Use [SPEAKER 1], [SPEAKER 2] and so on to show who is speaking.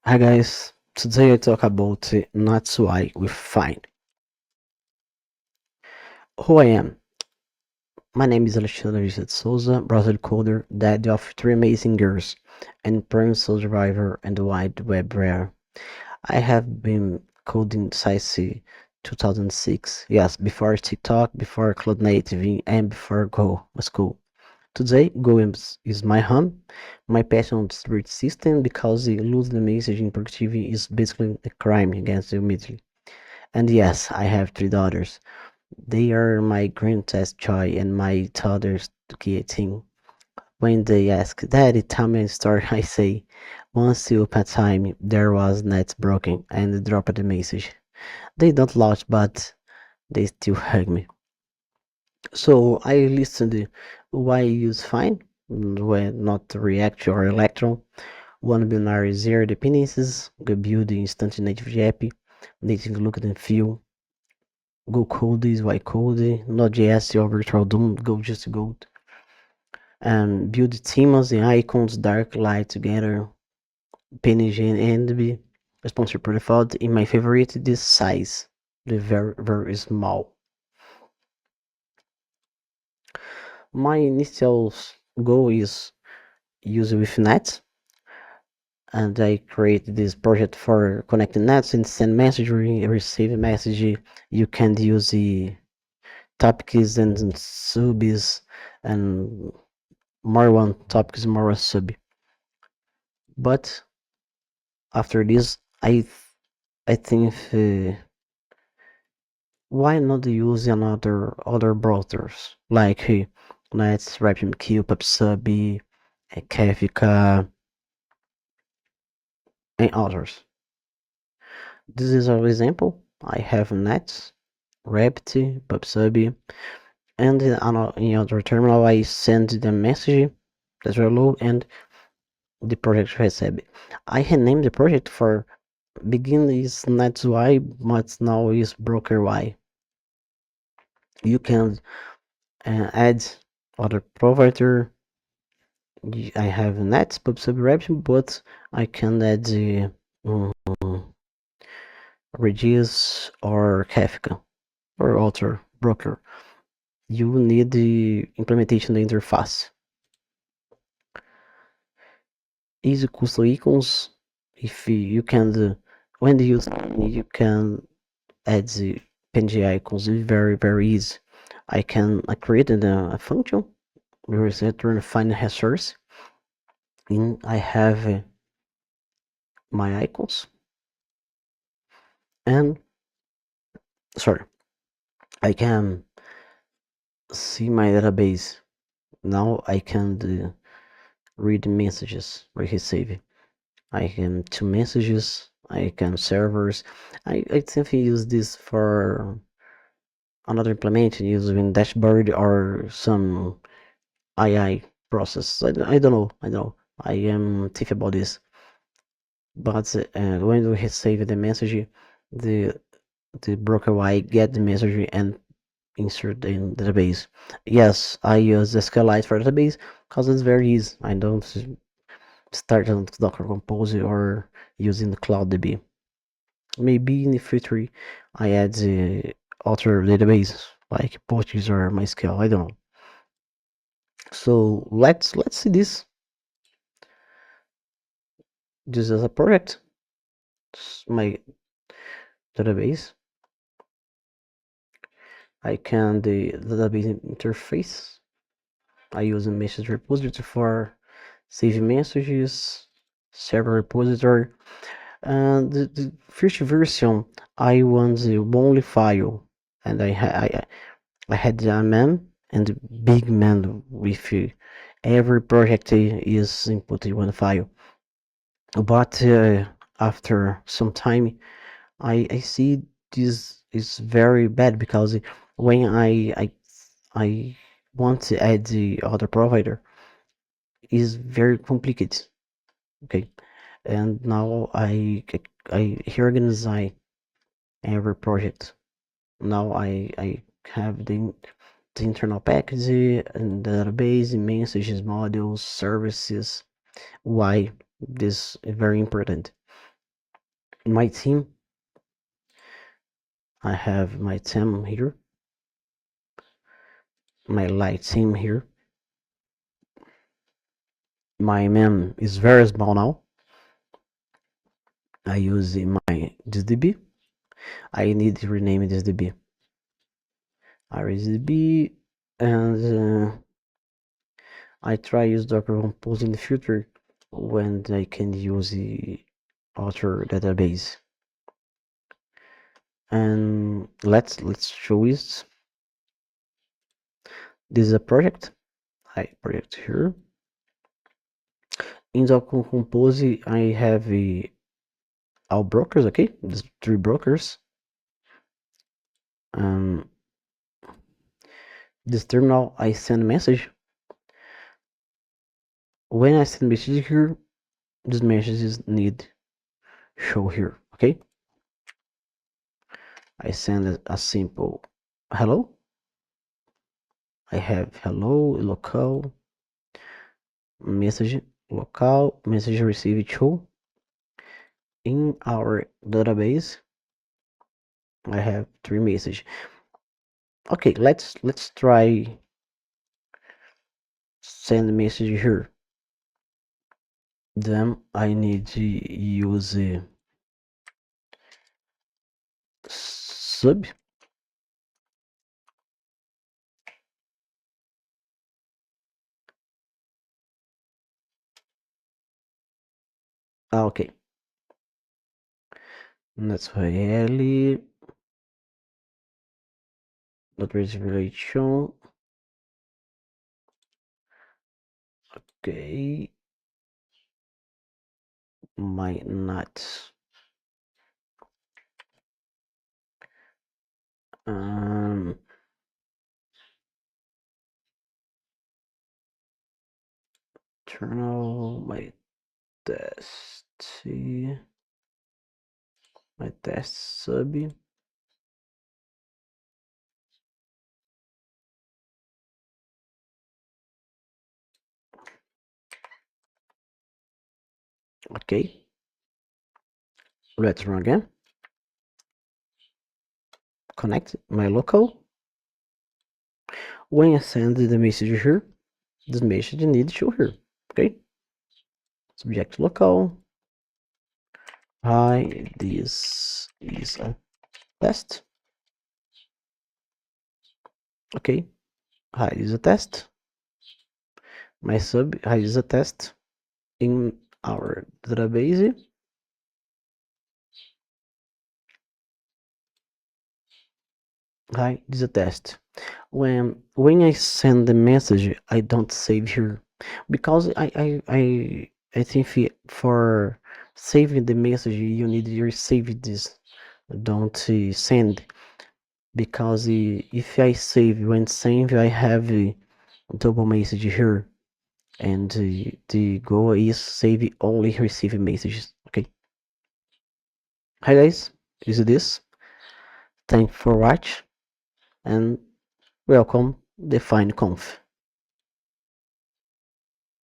[SPEAKER 1] Hi guys, today I talk about NATS UI with Fyne. Who I am? My name is Alexandre S, browser coder, dad of three amazing girls, and prime survivor and wide web rare. I have been coding since 2006, yes, before TikTok, before Cloud Native, and before Go was cool. Today, Go is my home, my passion is the system because losing the message in productivity is basically a crime against humanity. And yes, I have three daughters. They are my greatest joy and my toddlers creating. When they ask, Daddy, tell me a story, I say, once upon a time there was nets broken and dropped the message. They don't laugh, but they still hug me. So I listened why use Fine when not React or Electron. One binary zero dependencies, go build instant native app, native look and feel. Go code is Y code, Node.js or virtual DOM, go just go. And build themes and icons, dark, light together, PNG and be responsive per default. In my favorite, this size, the very small. My initial goal is use with NATS, and I create this project for connecting NATS and send message, receive a message. You can use the topics and subs and more one topics, more one sub. But after this, I think why not use other browsers like NATS, RapidQ, PubSub, Kafka, and others. This is an example. I have NATS, Rapt, PubSub, and in other terminal I send the message that's hello and the project receive. I renamed the project for begin is NATS Y, but now is broker Y. You can add other provider. I have NATS, PubSub, Rapt, but I can add the Redis or Kafka or other broker. You need the implementation of the interface. Easy custom icons. If you can, when you can add the PNG icons, it's very easy. I created a function where is return find resource, and I have my icons, and sorry, I can see my database. Now I can read messages we receive. I can two messages. I can servers. I simply use this for another implementation using dashboard or some AI process. I don't know. I don't know. I am thinking about this. But when we receive the message, the the broker Y get the message and insert in the database. Yes, I use SQLite for database because it's very easy. I don't start on Docker Compose or using the CloudDB. Maybe in the future I add the other database like Postgres or MySQL. I don't know. So let's see this. This is a project. It's my database. I can the database interface. I use a message repository for saving messages, server repository. And the first version, I want the only file, and I had the man and the big man with every project is input in one file. But after some time, I see this is very bad because when I want to add the other provider, is very complicated. Okay, and now I reorganize every project. Now I have the internal package and database, messages, modules, services. Why this is very important. my team, I have my team here, my light team here. My mem is very small now. I use my this DB. I need to rename this DB. RSDB, and I try use Docker Compose in the future when I can use the other database. And let's show this. This is a project. Project here. In Docker Compose, I have all brokers. Okay, there's 3 brokers. This terminal, I send message. When I send message here, this messages need show here. Okay, I send a simple hello. I have hello local message, local message received to. In our database, I have 3 message. Okay, let's try send message here. Then I need to use sub. Okay, that's really not reservation. Okay, my NATS. Internal my test. See my test sub. Okay, let's run again. Connect my local. When I send the message here, this message needs to show here. Okay, subject local. Hi, this is a test. Okay, hi, this is a test. My sub, hi, this is a test in our database. Hi, this is a test. When I send the message, I don't save here because I think for saving the message you need to save this. Don't send, because if I save when save I have a double message here, and the goal is save only receive messages. Okay. Hi guys, is this? Thanks for watch and welcome the FyneConf.